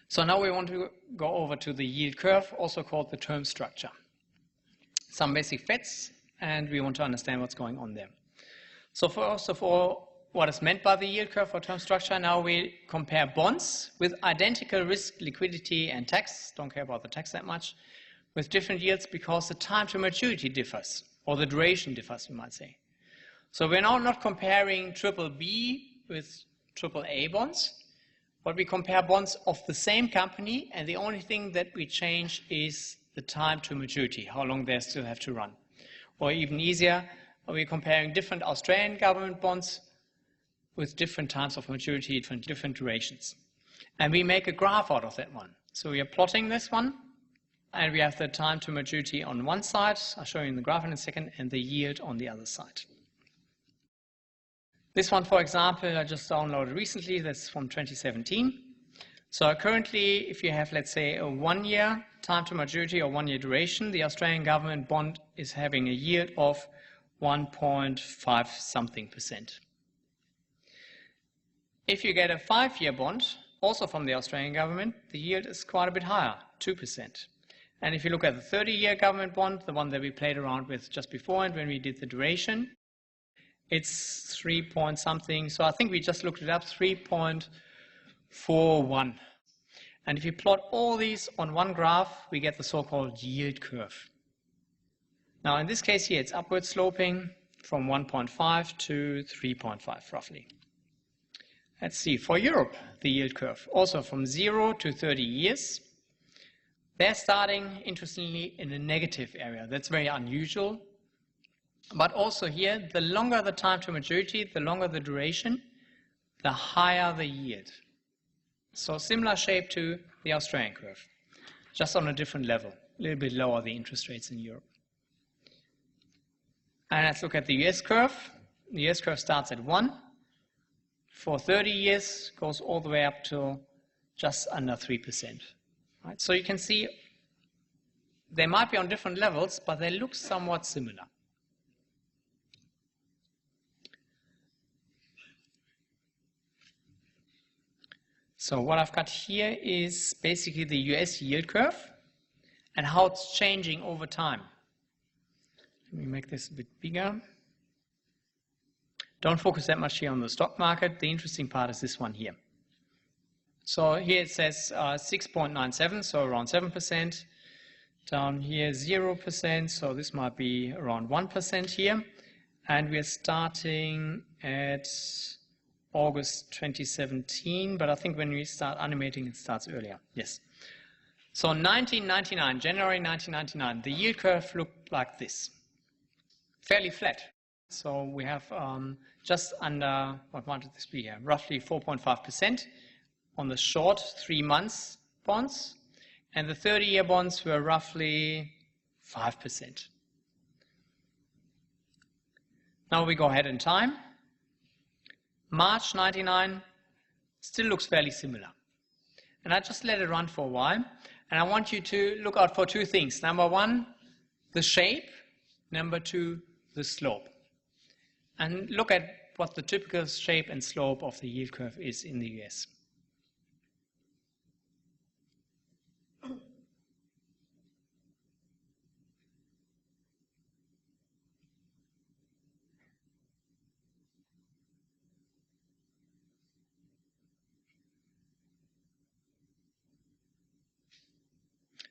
So now we want to go over to the yield curve, also called the term structure. Some basic facts, and we want to understand what's going on there. So first of all, what is meant by the yield curve or term structure? Now we compare bonds with identical risk, liquidity, and tax. Don't care about the tax that much. With different yields because the time to maturity differs, or the duration differs, we might say. So we're now not comparing triple B with triple A bonds, but we compare bonds of the same company, and the only thing that we change is the time to maturity, how long they still have to run. Or even easier, we're comparing different Australian government bonds with different times of maturity, different durations. And we make a graph out of that one. So we are plotting this one, and we have the time to maturity on one side, I'll show you in the graph in a second, and the yield on the other side. This one, for example, I just downloaded recently, that's from 2017. So currently, if you have, let's say, a 1 year time to maturity or 1 year duration, the Australian government bond is having a yield of 1.5 something %. If you get a 5-year bond, also from the Australian government, the yield is quite a bit higher, 2%. And if you look at the 30-year government bond, the one that we played around with just before and when we did the duration, it's 3 point something. So I think we just looked it up, 3.41. And if you plot all these on one graph, we get the so-called yield curve. Now in this case here, it's upward sloping from 1.5 to 3.5 roughly. Let's see, for Europe, the yield curve, also from 0 to 30 years. They're starting, interestingly, in a negative area. That's very unusual. But also here, the longer the time to maturity, the longer the duration, the higher the yield. So similar shape to the Australian curve, just on a different level, a little bit lower the interest rates in Europe. And let's look at the US curve. The US curve starts at 1. For 30 years, goes all the way up to just under 3%. Right? So you can see they might be on different levels, but they look somewhat similar. So what I've got here is basically the US yield curve and how it's changing over time. Let me make this a bit bigger. Don't focus that much here on the stock market. The interesting part is this one here. So here it says 6.97, so around 7%. Down here 0%, so this might be around 1% here. And we're starting at August 2017, but I think when we start animating, it starts earlier. Yes. So 1999, January 1999, the yield curve looked like this. Fairly flat. So we have just under, what might this be here, roughly 4.5% on the short 3 months bonds, and the 30-year bonds were roughly 5%. Now we go ahead in time. March 99 still looks fairly similar. And I just let it run for a while, and I want you to look out for 2 things. Number 1, the shape. Number 2, the slope. And look at what the typical shape and slope of the yield curve is in the US.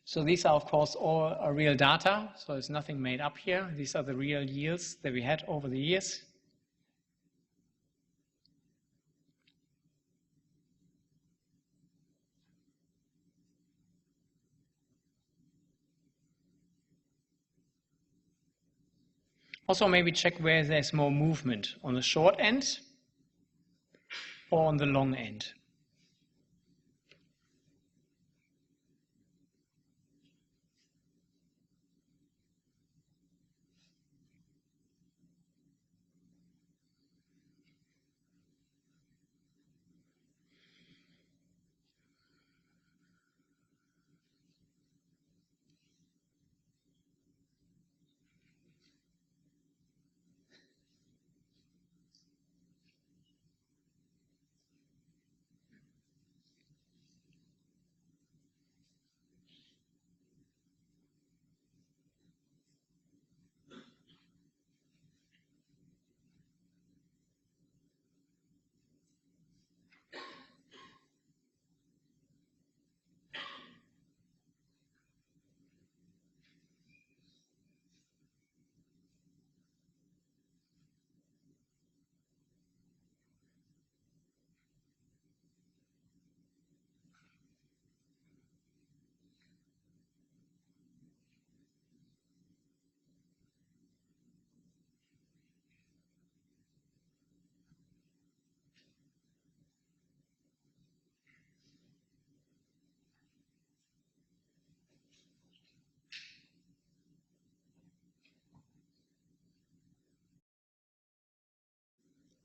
So these are, of course, all real data, so there's nothing made up here. These are the real yields that we had over the years. Also, maybe check where there's more movement, on the short end or on the long end.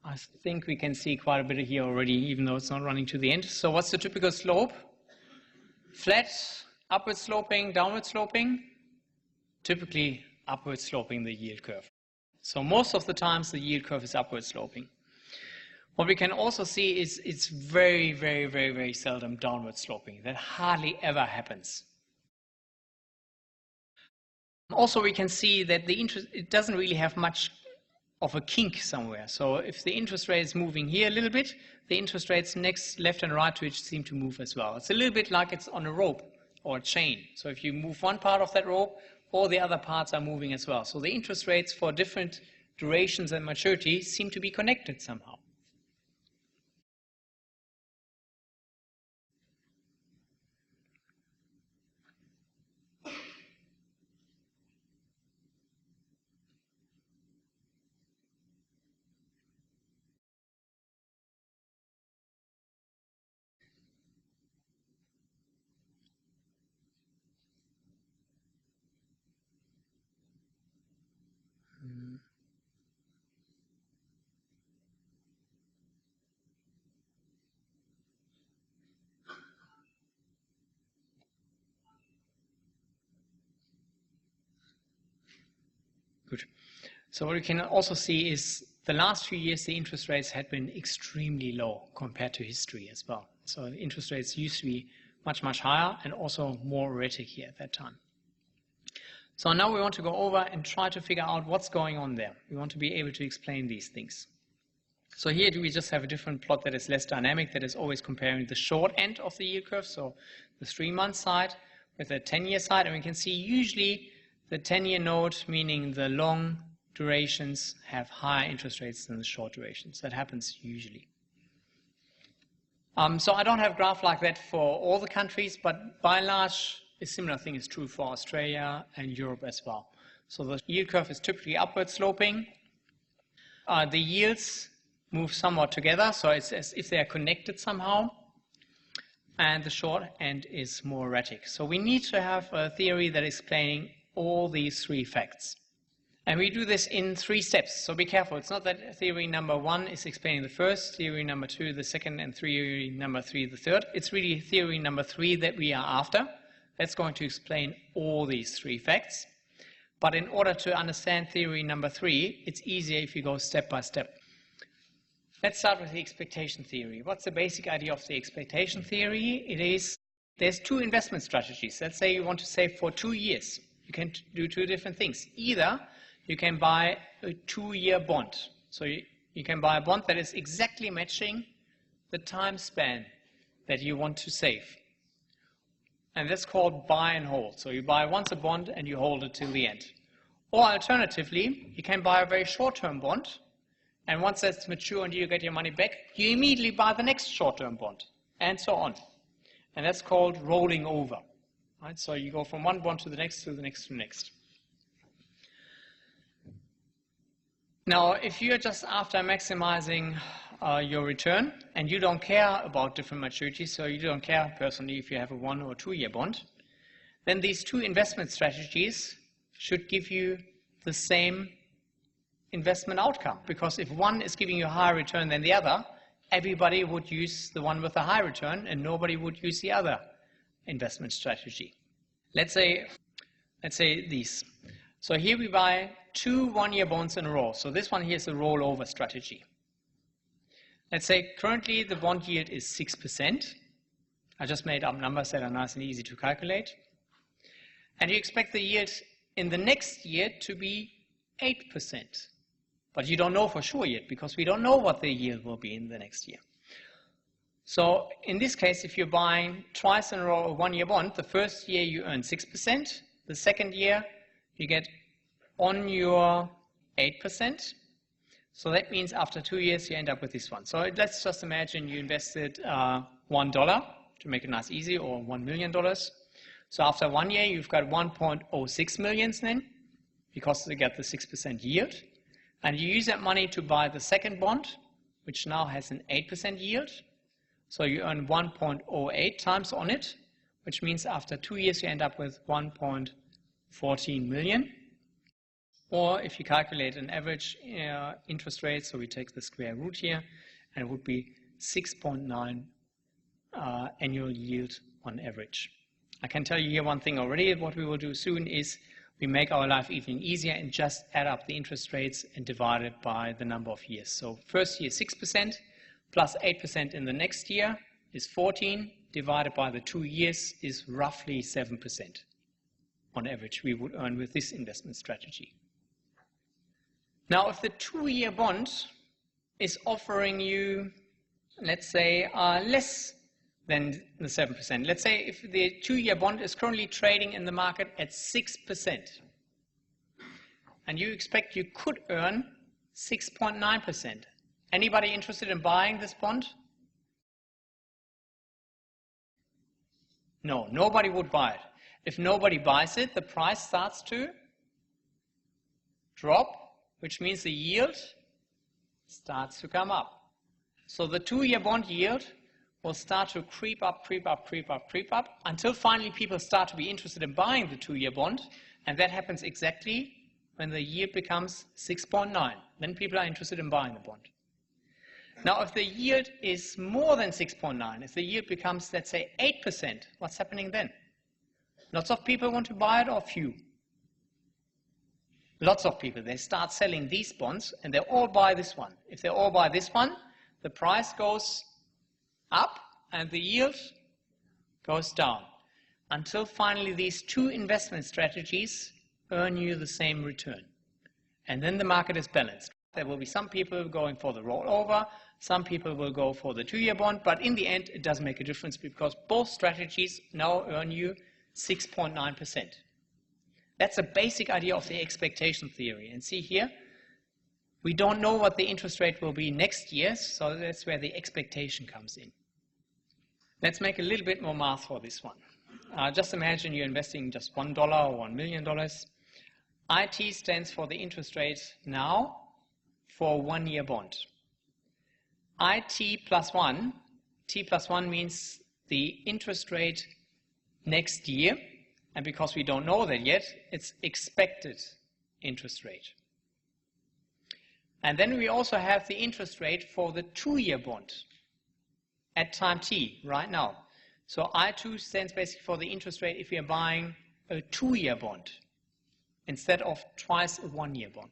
I think we can see quite a bit here already, even though it's not running to the end. So what's the typical slope? Flat, upward sloping, downward sloping? Typically upward sloping the yield curve. So most of the times the yield curve is upward sloping. What we can also see is it's very, very, very, very seldom downward sloping. That hardly ever happens. Also, we can see that the interest, it doesn't really have much of a kink somewhere. So if the interest rate is moving here a little bit, the interest rates next left and right to it seem to move as well. It's a little bit like it's on a rope or a chain. So if you move one part of that rope, all the other parts are moving as well. So the interest rates for different durations and maturity seem to be connected somehow. Good. So what we can also see is the last few years the interest rates had been extremely low compared to history as well. So interest rates used to be much, much higher and also more erratic here at that time. So now we want to go over and try to figure out what's going on there. We want to be able to explain these things. So here we just have a different plot that is less dynamic, that is always comparing the short end of the yield curve, so the 3-month side with the 10-year side, and we can see usually the 10-year note, meaning the long durations, have higher interest rates than the short durations. That happens usually. So I don't have a graph like that for all the countries, but by and large, a similar thing is true for Australia and Europe as well. So the yield curve is typically upward sloping. The yields move somewhat together, so it's as if they are connected somehow. And the short end is more erratic. So we need to have a theory that is explaining all these 3 facts. And we do this in 3 steps, so be careful. It's not that theory number 1 is explaining the first, theory number 2 the second, and theory number 3 the third. It's really theory number 3 that we are after. That's going to explain all these 3 facts. But in order to understand theory number 3, it's easier if you go step by step. Let's start with the expectation theory. What's the basic idea of the expectation theory? It is, there's 2 investment strategies. Let's say you want to save for 2 years. You can do 2 different things. Either you can buy a 2-year bond. So you can buy a bond that is exactly matching the time span that you want to save. And that's called buy and hold. So you buy once a bond and you hold it till the end. Or alternatively, you can buy a very short-term bond, and once that's mature and you get your money back, you immediately buy the next short-term bond, and so on. And that's called rolling over. Right? So you go from one bond to the next, to the next, to the next. Now, if you're just after maximizing your return and you don't care about different maturities, so you don't care personally if you have a 1 or 2-year bond, then these 2 investment strategies should give you the same investment outcome. Because if one is giving you a higher return than the other, everybody would use the one with a high return and nobody would use the other investment strategy. Let's say these. So here we buy 2 1-year bonds in a row. So this one here is a rollover strategy. Let's say currently the bond yield is 6%. I just made up numbers that are nice and easy to calculate. And you expect the yield in the next year to be 8%. But you don't know for sure yet, because we don't know what the yield will be in the next year. So in this case, if you're buying twice in a row a 1-year bond, the first year you earn 6%. The second year you get on your 8%. So that means after 2 years you end up with this one. So let's just imagine you invested $1 to make it nice easy, or $1 million. So after 1 year you've got 1.06 million then, because you get the 6% yield. And you use that money to buy the second bond, which now has an 8% yield. So you earn 1.08 times on it, which means after 2 years you end up with 1.14 million. Or if you calculate an average interest rate, so we take the square root here, and it would be 6.9 annual yield on average. I can tell you here one thing already. What we will do soon is we make our life even easier and just add up the interest rates and divide it by the number of years. So first year 6% plus 8% in the next year is 14, divided by the 2 years is roughly 7% on average we would earn with this investment strategy. Now if the 2-year bond is offering you, let's say, less than the 7%. Let's say if the 2-year bond is currently trading in the market at 6%, and you expect you could earn 6.9%. Anybody interested in buying this bond? No, nobody would buy it. If nobody buys it, the price starts to drop, which means the yield starts to come up. So the 2-year bond yield will start to creep up until finally people start to be interested in buying the 2-year bond, and that happens exactly when the yield becomes 6.9. Then people are interested in buying the bond. Now if the yield is more than 6.9, if the yield becomes, let's say, 8%, what's happening then? Lots of people want to buy it, or few? Lots of people. They start selling these bonds and they all buy this one. If they all buy this one, the price goes up and the yield goes down until finally these two investment strategies earn you the same return. And then the market is balanced. There will be some people going for the rollover, some people will go for the 2-year bond, but in the end it doesn't make a difference because both strategies now earn you 6.9%. That's a basic idea of the expectation theory. And see here, we don't know what the interest rate will be next year, so that's where the expectation comes in. Let's make a little bit more math for this one. Just imagine you're investing just $1 or $1 million. IT stands for the interest rate now for 1-year bond. IT plus 1, T plus 1 means the interest rate next year, and because we don't know that yet, it's expected interest rate. And then we also have the interest rate for the 2-year bond at time t, right now. So I2 stands basically for the interest rate if we are buying a 2-year bond instead of twice a 1-year bond.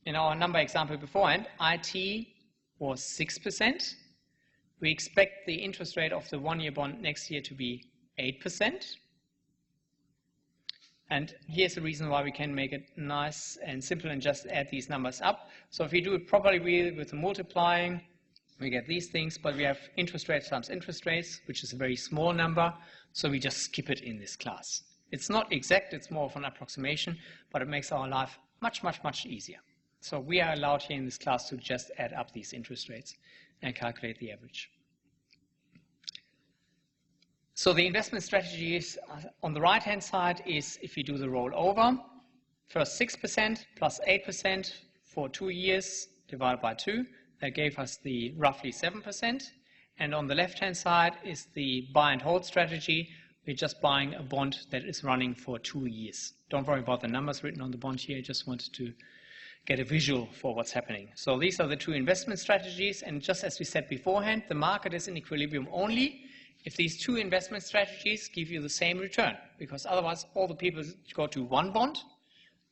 In our number example beforehand, IT was 6%. We expect the interest rate of the 1-year bond next year to be 8%. And here's the reason why we can make it nice and simple and just add these numbers up. So if we do it properly with the multiplying, we get these things, but we have interest rates times interest rates, which is a very small number, so we just skip it in this class. It's not exact, it's more of an approximation, but it makes our life much, much, much easier. So we are allowed here in this class to just add up these interest rates and calculate the average. So the investment strategy is, on the right-hand side is if you do the rollover, first 6% plus 8% for 2 years divided by 2. That gave us the roughly 7%. And on the left-hand side is the buy and hold strategy. We're just buying a bond that is running for 2 years. Don't worry about the numbers written on the bond here. I just wanted to get a visual for what's happening. So these are the two investment strategies. And just as we said beforehand, the market is in equilibrium only if these two investment strategies give you the same return, because otherwise all the people go to one bond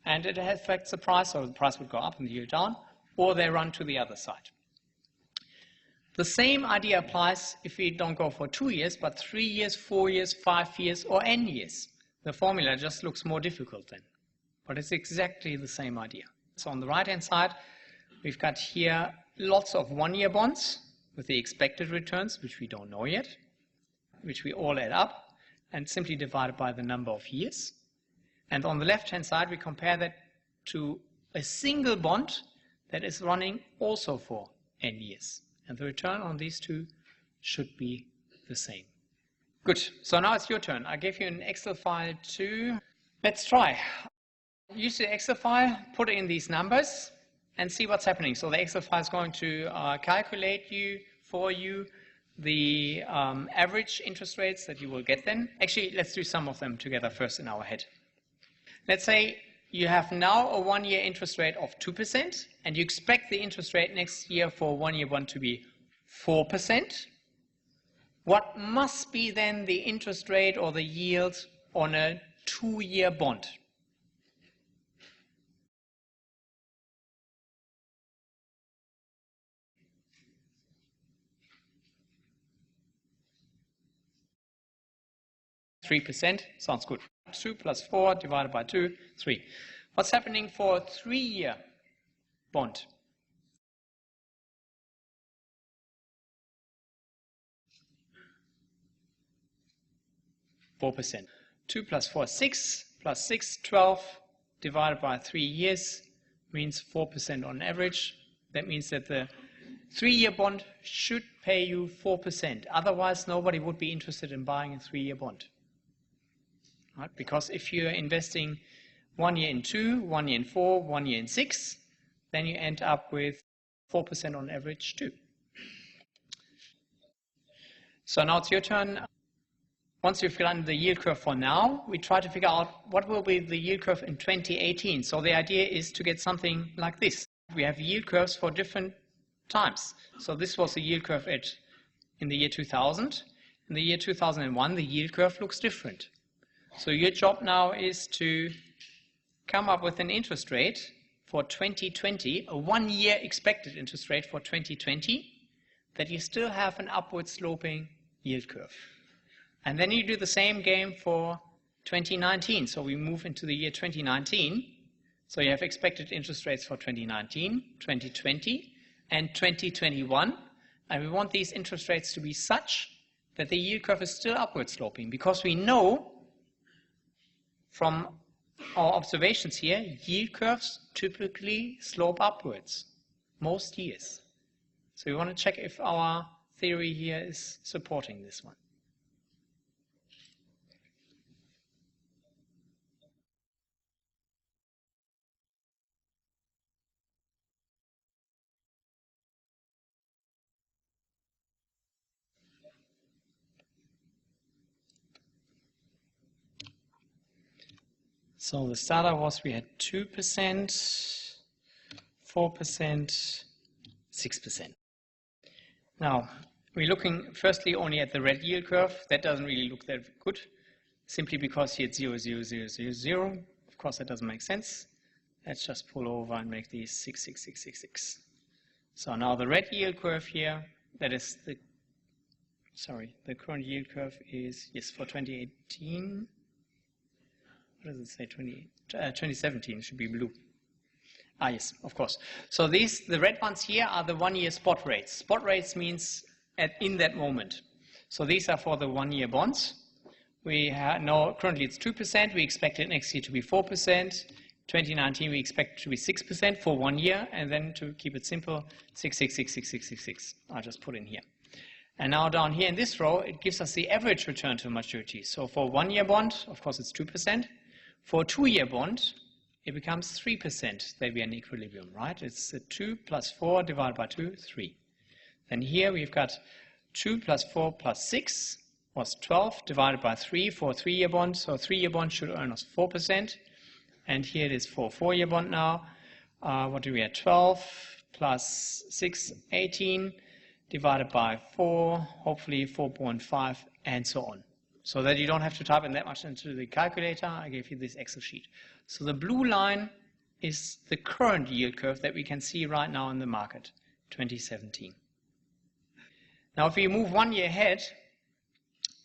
and it affects the price, or the price would go up and the yield down, or they run to the other side. The same idea applies if we don't go for 2 years, but 3 years, 4 years, 5 years, or n years. The formula just looks more difficult then, but it's exactly the same idea. So on the right-hand side, we've got here lots of 1-year bonds with the expected returns, which we don't know yet, which we all add up and simply divide it by the number of years. And on the left-hand side, we compare that to a single bond that is running also for n years. And the return on these two should be the same. Good, so now it's your turn. I gave you an Excel file too. Let's try. Use the Excel file, put in these numbers and see what's happening. So the Excel file is going to calculate for you the average interest rates that you will get then. Actually, let's do some of them together first in our head. Let's say you have now a 1-year interest rate of 2%, and you expect the interest rate next year for a 1-year bond to be 4%. What must be then the interest rate or the yield on a 2-year bond? %. Sounds good. 2 plus 4 divided by 2, 3. What's happening for a 3-year bond? %. 2 plus 4, 6, plus 6, 12, divided by 3 years means 4% on average. That means that the 3-year bond should pay you 4%. Otherwise, nobody would be interested in buying a 3-year bond. Right? Because if you're investing 1 year in 2, 1 year in 4, 1 year in 6, then you end up with 4% on average too. So now it's your turn. Once you've done the yield curve for now, we try to figure out what will be the yield curve in 2018. So the idea is to get something like this. We have yield curves for different times. So this was the yield curve in the year 2000. In the year 2001, the yield curve looks different. So your job now is to come up with an interest rate for 2020, a 1-year expected interest rate for 2020, that you still have an upward sloping yield curve. And then you do the same game for 2019. So we move into the year 2019. So you have expected interest rates for 2019, 2020, and 2021. And we want these interest rates to be such that the yield curve is still upward sloping, because we know from our observations here, yield curves typically slope upwards most years. So we want to check if our theory here is supporting this one. So the starter was, we had 2%, 4%, 6%. Now, we're looking firstly only at the red yield curve. That doesn't really look that good, simply because here it's 0, 0, 0, 0, 0. Of course, that doesn't make sense. Let's just pull over and make these 6, 6, 6, 6, 6. So now the red yield curve here, that is the current yield curve is, yes, for 2018. What does it say? 2017 should be blue. Ah, yes, of course. So the red ones here are the 1-year spot rates. Spot rates means in that moment. So these are for the 1-year bonds. We know currently it's 2%. We expect it next year to be 4%. 2019 we expect it to be 6% for 1 year, and then to keep it simple, 6, 6, 6, 6, 6, 6, 6. I'll just put in here. And now down here in this row, it gives us the average return to maturity. So for 1-year bond, of course, it's 2%. For a 2-year bond, it becomes 3% that we are in equilibrium, right? It's 2 plus 4 divided by 2, 3. Then here we've got 2 plus 4 plus 6 was 12 divided by 3 for a 3-year bond. So a 3-year bond should earn us 4%. And here it is for a 4-year bond now. What do we have? 12 plus 6, 18 divided by 4, hopefully 4.5, and so on. So that you don't have to type in that much into the calculator, I gave you this Excel sheet. So the blue line is the current yield curve that we can see right now in the market, 2017. Now if we move 1 year ahead,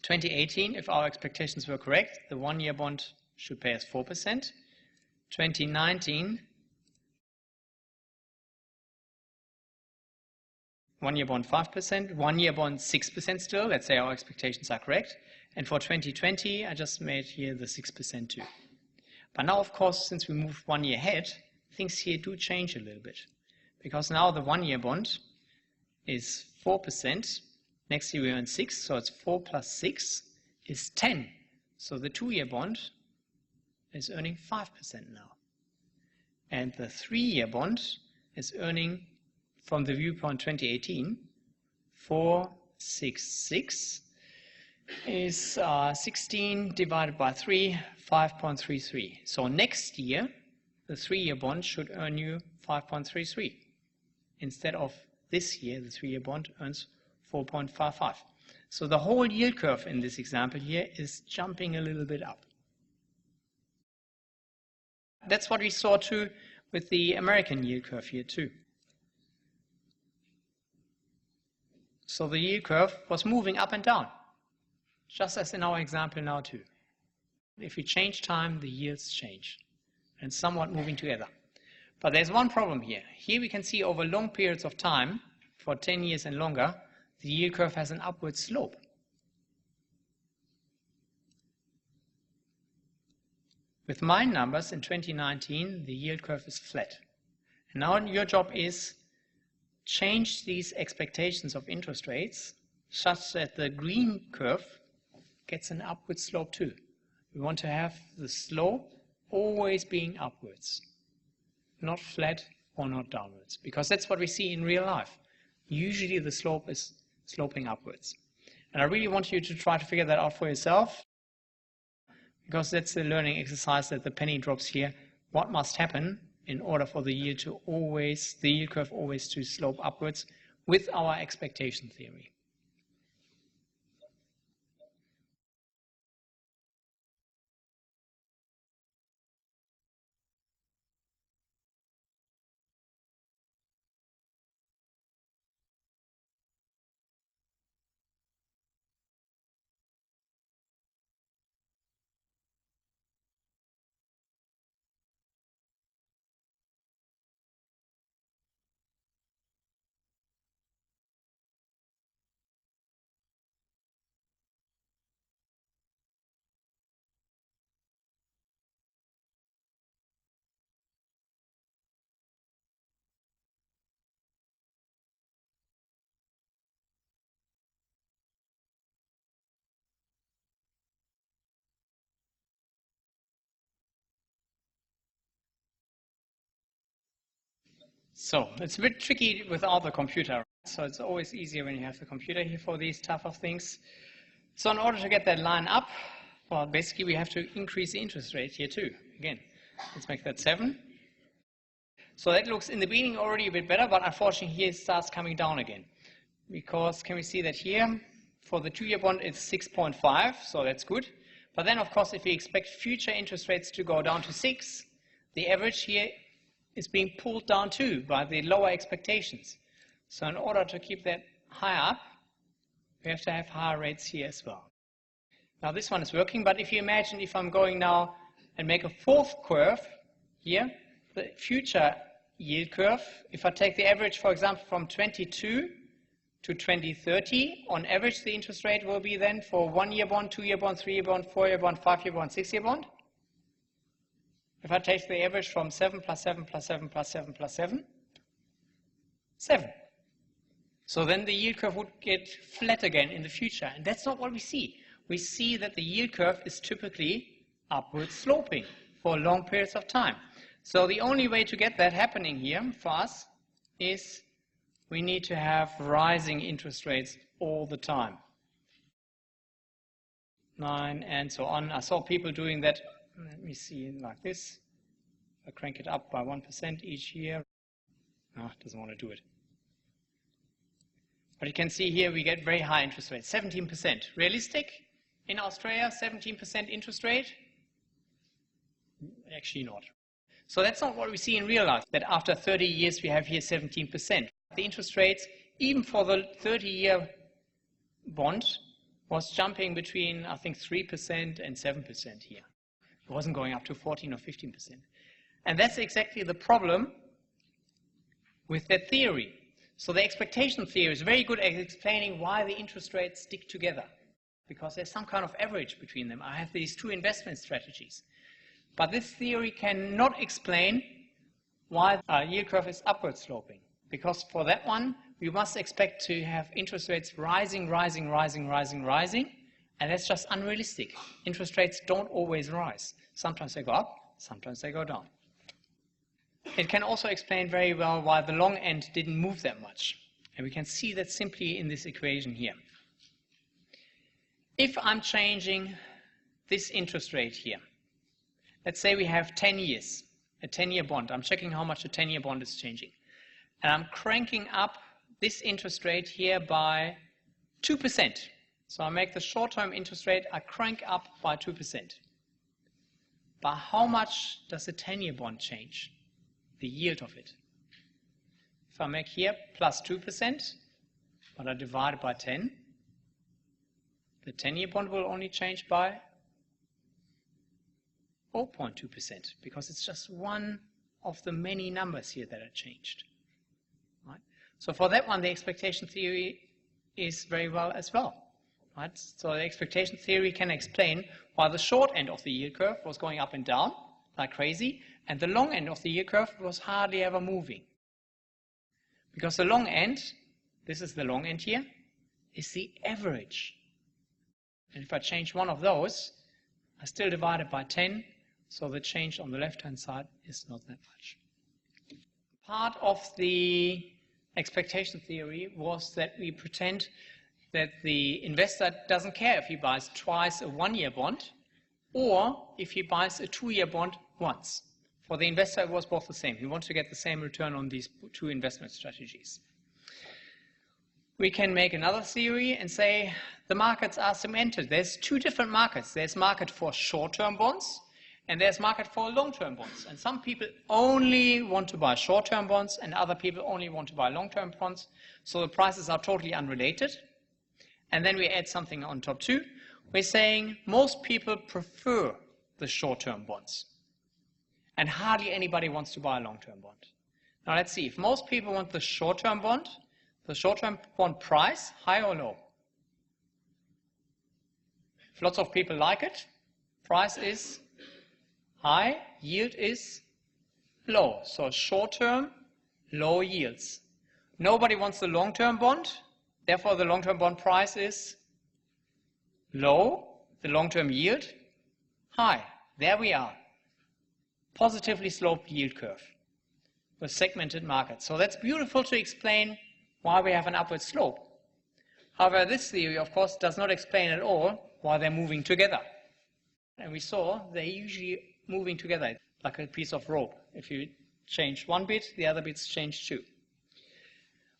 2018, if our expectations were correct, the 1-year bond should pay us 4%. 2019, 1-year bond 5%, 1-year bond 6% still, let's say our expectations are correct. And for 2020, I just made here the 6% too. But now, of course, since we moved 1 year ahead, things here do change a little bit. Because now the 1-year bond is 4%. Next year we earn 6, so it's 4 plus 6 is 10. So the 2-year bond is earning 5% now. And the 3-year bond is earning, from the viewpoint 2018, 466 is 16 divided by 3, 5.33. So next year, the 3-year bond should earn you 5.33. Instead of this year, the 3-year bond earns 4.55. So the whole yield curve in this example here is jumping a little bit up. That's what we saw too with the American yield curve here too. So the yield curve was moving up and down, just as in our example now too. If we change time, the yields change and somewhat moving together. But there's one problem here. Here we can see over long periods of time, for 10 years and longer, the yield curve has an upward slope. With my numbers in 2019, the yield curve is flat. And now your job is change these expectations of interest rates such that the green curve gets an upward slope too. We want to have the slope always being upwards, not flat or not downwards, because that's what we see in real life. Usually the slope is sloping upwards. And I really want you to try to figure that out for yourself, because that's the learning exercise that the penny drops here. What must happen in order for the yield curve always to slope upwards with our expectation theory? So it's a bit tricky without the computer. So it's always easier when you have the computer here for these type of things. So in order to get that line up, well, basically we have to increase the interest rate here too. Again, let's make that 7. So that looks in the beginning already a bit better, but unfortunately here it starts coming down again. Because can we see that here, for the 2-year bond it's 6.5, so that's good. But then of course if we expect future interest rates to go down to 6, the average here is being pulled down too by the lower expectations. So in order to keep that high up, we have to have higher rates here as well. Now this one is working, but if you imagine if I'm going now and make a 4th curve here, the future yield curve, if I take the average, for example, from 22 to 2030, on average the interest rate will be then for 1-year bond, 2-year bond, 3-year bond, 4-year bond, 5-year bond, 6-year bond. If I take the average from 7 plus 7 plus 7 plus 7 plus 7, 7. So then the yield curve would get flat again in the future. And that's not what we see. We see that the yield curve is typically upward sloping for long periods of time. So the only way to get that happening here for us is we need to have rising interest rates all the time. 9 and so on. I saw people doing that. Let me see, like this. I crank it up by 1% each year. No, it doesn't want to do it. But you can see here we get very high interest rates, 17%. Realistic in Australia, 17% interest rate? Actually not. So that's not what we see in real life, that after 30 years we have here 17%. The interest rates, even for the 30-year bond, was jumping between, I think, 3% and 7% here. It wasn't going up to 14 or 15%. And that's exactly the problem with that theory. So the expectation theory is very good at explaining why the interest rates stick together, because there's some kind of average between them. I have these 2 investment strategies. But this theory cannot explain why the yield curve is upward sloping, because for that one, we must expect to have interest rates rising, rising, rising, rising, rising, and that's just unrealistic. Interest rates don't always rise. Sometimes they go up, sometimes they go down. It can also explain very well why the long end didn't move that much. And we can see that simply in this equation here. If I'm changing this interest rate here, let's say we have 10 years, a 10-year bond. I'm checking how much a 10-year bond is changing. And I'm cranking up this interest rate here by 2%. So I make the short-term interest rate, I crank up by 2%. By how much does a 10-year bond change? The yield of it. If I make here plus 2%, but I divide it by 10, the 10-year bond will only change by 0.2% because it's just one of the many numbers here that are changed. Right? So for that one, the expectation theory is very well as well. Right? So the expectation theory can explain why the short end of the yield curve was going up and down like crazy, and the long end of the yield curve was hardly ever moving. Because the long end, this is the long end here, is the average. And if I change one of those, I still divide it by 10, so the change on the left-hand side is not that much. Part of the expectation theory was that we pretend that the investor doesn't care if he buys twice a 1-year bond or if he buys a 2-year bond once. For the investor, it was both the same. He wants to get the same return on these two investment strategies. We can make another theory and say the markets are segmented. There's two different markets. There's market for short-term bonds and there's market for long-term bonds. And some people only want to buy short-term bonds and other people only want to buy long-term bonds. So the prices are totally unrelated. And then we add something on top too. We're saying most people prefer the short-term bonds. And hardly anybody wants to buy a long-term bond. Now let's see. If most people want the short-term bond price, high or low? If lots of people like it, price is high, yield is low. So short-term, low yields. Nobody wants the long-term bond. Therefore, the long-term bond price is low. The long-term yield, high. There we are. Positively sloped yield curve with segmented markets. So that's beautiful to explain why we have an upward slope. However, this theory, of course, does not explain at all why they're moving together. And we saw they're usually moving together like a piece of rope. If you change one bit, the other bits change too.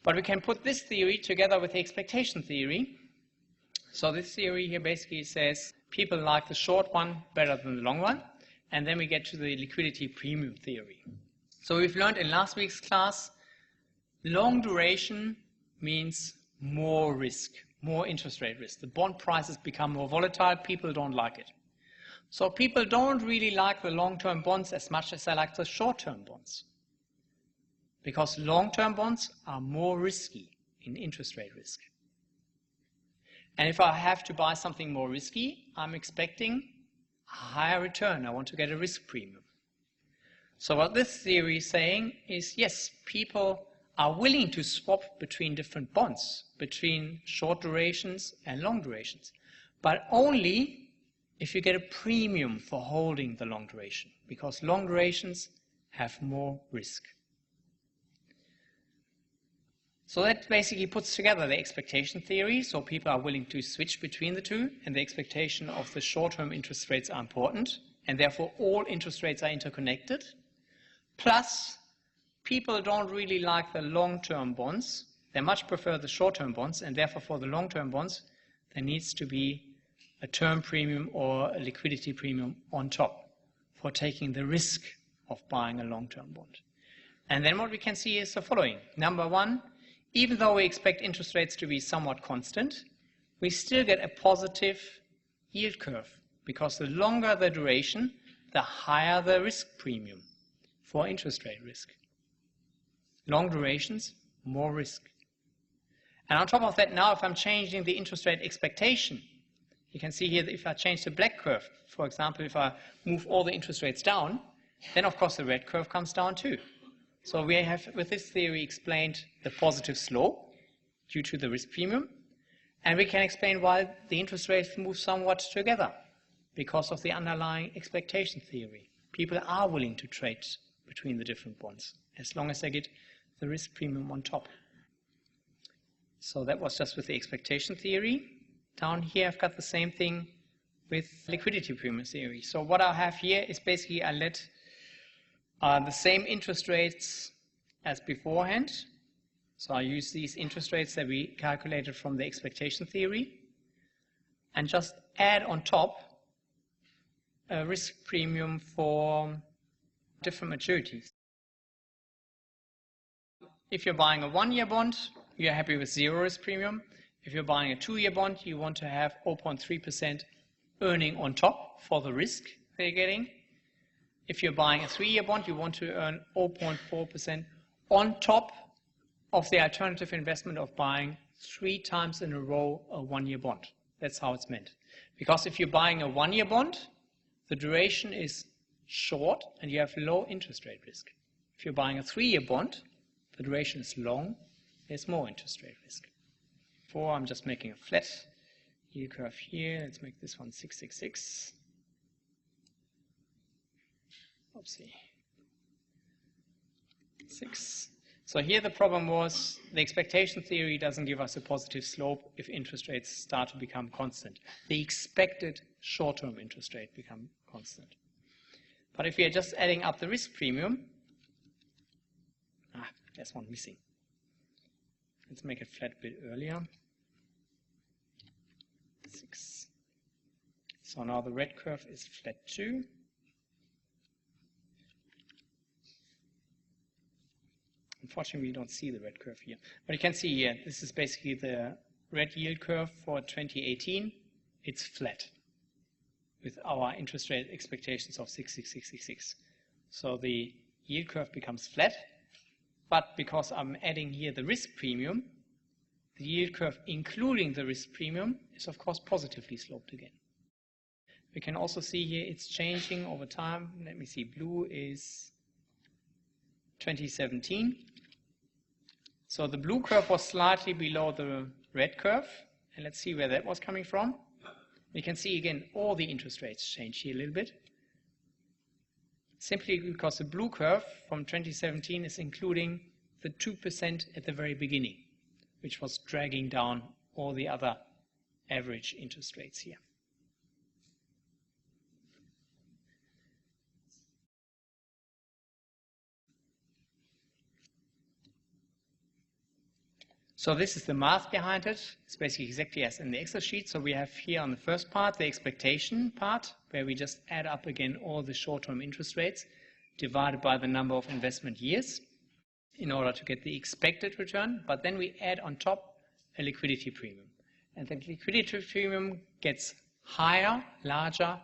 But we can put this theory together with the expectation theory. So this theory here basically says people like the short one better than the long one. And then we get to the liquidity premium theory. So we've learned in last week's class, long duration means more risk, more interest rate risk. The bond prices become more volatile. People don't like it. So people don't really like the long-term bonds as much as they like the short-term bonds. Because long-term bonds are more risky in interest rate risk. And if I have to buy something more risky, I'm expecting a higher return. I want to get a risk premium. So what this theory is saying is, yes, people are willing to swap between different bonds, between short durations and long durations, but only if you get a premium for holding the long duration, because long durations have more risk. So that basically puts together the expectation theory. So people are willing to switch between the two, and the expectation of the short-term interest rates are important, and therefore all interest rates are interconnected. Plus, people don't really like the long-term bonds. They much prefer the short-term bonds, and therefore for the long-term bonds, there needs to be a term premium or a liquidity premium on top for taking the risk of buying a long-term bond. And then what we can see is the following. Number one, even though we expect interest rates to be somewhat constant, we still get a positive yield curve, because the longer the duration, the higher the risk premium for interest rate risk. Long durations, more risk. And on top of that, now if I'm changing the interest rate expectation, you can see here that if I change the black curve, for example, if I move all the interest rates down, then of course the red curve comes down too. So we have, with this theory, explained the positive slope due to the risk premium, and we can explain why the interest rates move somewhat together because of the underlying expectation theory. People are willing to trade between the different bonds as long as they get the risk premium on top. So that was just with the expectation theory. Down here I've got the same thing with liquidity premium theory. So what I have here is basically I let The same interest rates as beforehand. So I use these interest rates that we calculated from the expectation theory and just add on top a risk premium for different maturities. If you're buying a 1-year bond, you're happy with 0 risk premium. If you're buying a 2-year bond, you want to have 0.3% earning on top for the risk they're getting. If you're buying a 3-year bond, you want to earn 0.4% on top of the alternative investment of buying 3 times in a row a 1-year bond. That's how it's meant. Because if you're buying a 1-year bond, the duration is short and you have low interest rate risk. If you're buying a 3-year bond, the duration is long, there's more interest rate risk. I'm just making a flat yield curve here. Let's make this one 666. Oopsie. 6. So here the problem was the expectation theory doesn't give us a positive slope if interest rates start to become constant. The expected short-term interest rate become constant. But if we are just adding up the risk premium, there's one missing. Let's make it flat a bit earlier. 6. So now the red curve is flat 2. Unfortunately, we don't see the red curve here. But you can see here, this is basically the red yield curve for 2018. It's flat with our interest rate expectations of 66666. So the yield curve becomes flat. But because I'm adding here the risk premium, the yield curve including the risk premium is of course positively sloped again. We can also see here it's changing over time. Let me see, blue is 2017. So the blue curve was slightly below the red curve. And let's see where that was coming from. We can see again all the interest rates change here a little bit. Simply because the blue curve from 2017 is including the 2% at the very beginning, which was dragging down all the other average interest rates here. So this is the math behind it. It's basically exactly as in the Excel sheet. So we have here on the first part, the expectation part, where we just add up again all the short-term interest rates divided by the number of investment years in order to get the expected return. But then we add on top a liquidity premium. And the liquidity premium gets higher, larger,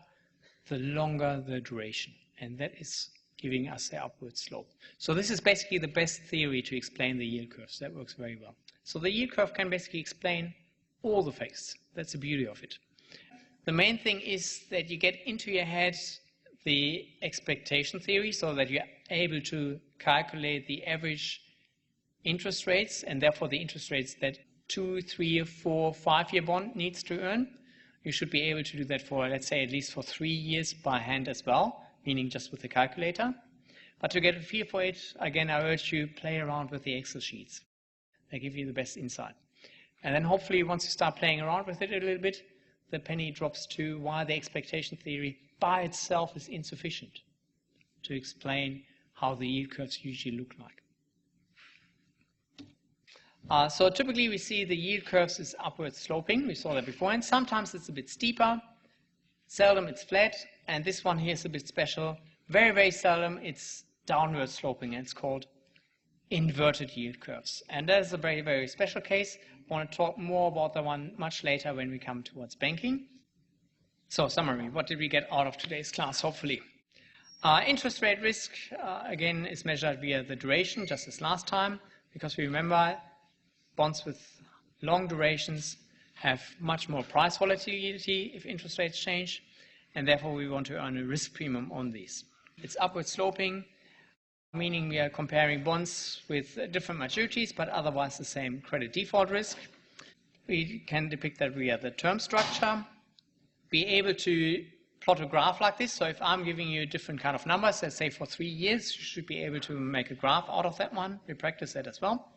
the longer the duration. And that is giving us the upward slope. So this is basically the best theory to explain the yield curves. That works very well. So the yield curve can basically explain all the facts. That's the beauty of it. The main thing is that you get into your head the expectation theory so that you're able to calculate the average interest rates and therefore the interest rates that 2, 3, 4, 5-year bond needs to earn. You should be able to do that for, let's say, at least for 3 years by hand as well, meaning just with the calculator. But to get a feel for it, again, I urge you play around with the Excel sheets. They give you the best insight. And then hopefully once you start playing around with it a little bit, the penny drops to why the expectation theory by itself is insufficient to explain how the yield curves usually look like. So typically we see the yield curves is upward sloping. We saw that before. And sometimes it's a bit steeper. Seldom it's flat. And this one here is a bit special. Very, very seldom it's downward sloping. And it's called inverted yield curves. And that is a very, very special case. I want to talk more about that one much later when we come towards banking. So summary, what did we get out of today's class, hopefully? Interest rate risk, again, is measured via the duration, just as last time, because we remember bonds with long durations have much more price volatility if interest rates change, and therefore we want to earn a risk premium on these. It's upward sloping, meaning we are comparing bonds with different maturities, but otherwise the same credit default risk. We can depict that via the term structure. Be able to plot a graph like this. So if I'm giving you different kind of numbers, let's say for 3 years, you should be able to make a graph out of that one. We practice that as well.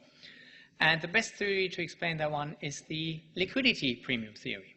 And the best theory to explain that one is the liquidity premium theory.